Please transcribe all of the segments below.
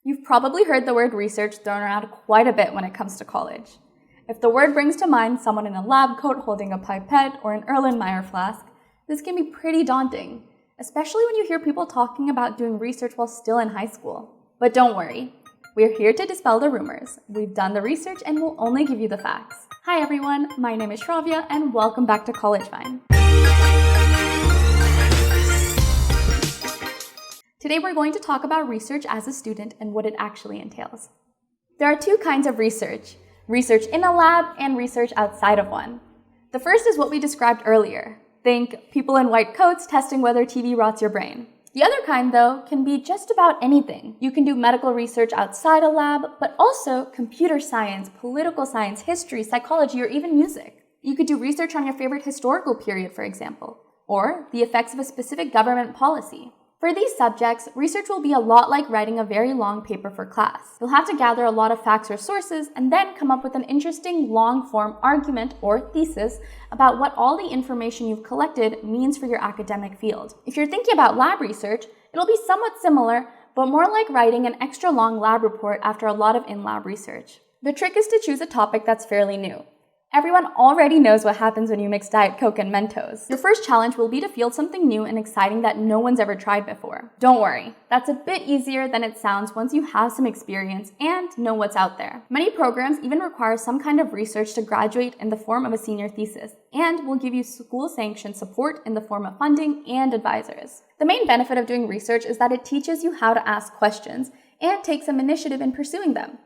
You've probably heard the word research thrown around quite a bit when it comes to college. If the word brings to mind someone in a lab coat holding a pipette or an Erlenmeyer flask, this can be pretty daunting, especially when you hear people talking about doing research while still in high school. But don't worry, we're here to dispel the rumors. We've done the research and we'll only give you the facts. Hi everyone, my name is Shravya and welcome back to CollegeVine. Today we're going to talk about research as a student and what it actually entails. There are two kinds of research in a lab and research outside of one. The first is what we described earlier. Think people in white coats testing whether TV rots your brain. The other kind, though, can be just about anything. You can do medical research outside a lab, but also computer science, political science, history, psychology, or even music. You could do research on your favorite historical period, for example, or the effects of a specific government policy. For these subjects, research will be a lot like writing a very long paper for class. You'll have to gather a lot of facts or sources and then come up with an interesting long-form argument or thesis about what all the information you've collected means for your academic field. If you're thinking about lab research, it'll be somewhat similar, but more like writing an extra long lab report after a lot of in-lab research. The trick is to choose a topic that's fairly new. Everyone already knows what happens when you mix Diet Coke and Mentos. Your first challenge will be to field something new and exciting that no one's ever tried before. Don't worry, that's a bit easier than it sounds once you have some experience and know what's out there. Many programs even require some kind of research to graduate in the form of a senior thesis, and will give you school-sanctioned support in the form of funding and advisors. The main benefit of doing research is that it teaches you how to ask questions and take some initiative in pursuing them,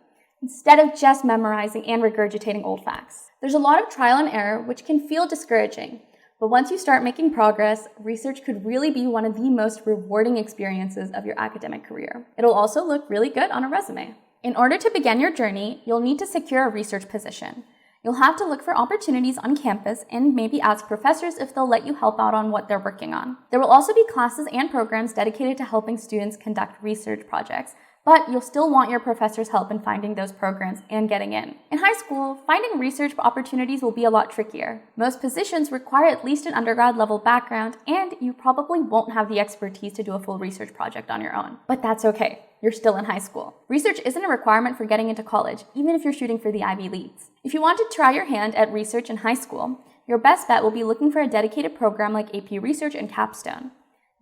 instead of just memorizing and regurgitating old facts. There's a lot of trial and error, which can feel discouraging, but once you start making progress, research could really be one of the most rewarding experiences of your academic career. It'll also look really good on a resume. In order to begin your journey, you'll need to secure a research position. You'll have to look for opportunities on campus and maybe ask professors if they'll let you help out on what they're working on. There will also be classes and programs dedicated to helping students conduct research projects, but you'll still want your professor's help in finding those programs and getting in. In high school, finding research opportunities will be a lot trickier. Most positions require at least an undergrad level background, and you probably won't have the expertise to do a full research project on your own. But that's okay. You're still in high school. Research isn't a requirement for getting into college, even if you're shooting for the Ivy Leagues. If you want to try your hand at research in high school, your best bet will be looking for a dedicated program like AP Research and Capstone.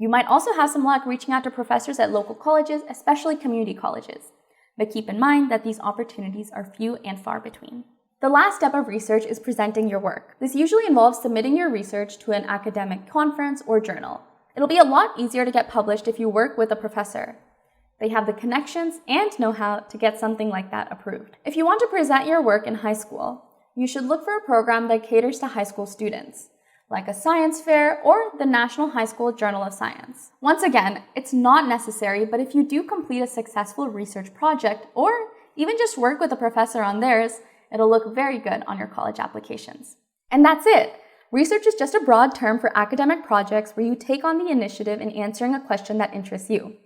You might also have some luck reaching out to professors at local colleges, especially community colleges. But keep in mind that these opportunities are few and far between. The last step of research is presenting your work. This usually involves submitting your research to an academic conference or journal. It'll be a lot easier to get published if you work with a professor. They have the connections and know-how to get something like that approved. If you want to present your work in high school, you should look for a program that caters to high school students, like a science fair or the National High School Journal of Science. Once again, it's not necessary, but if you do complete a successful research project or even just work with a professor on theirs, it'll look very good on your college applications. And that's it. Research is just a broad term for academic projects where you take on the initiative in answering a question that interests you.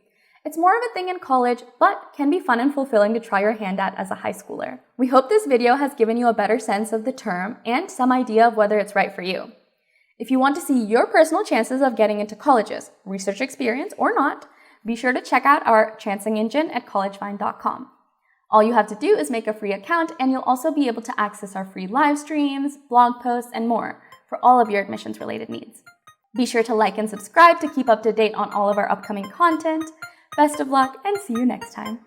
It's more of a thing in college, but can be fun and fulfilling to try your hand at as a high schooler. We hope this video has given you a better sense of the term and some idea of whether it's right for you. If you want to see your personal chances of getting into colleges, research experience or not, be sure to check out our chancing engine at collegevine.com. All you have to do is make a free account, and you'll also be able to access our free live streams, blog posts, and more for all of your admissions-related needs. Be sure to like and subscribe to keep up to date on all of our upcoming content. Best of luck, and see you next time.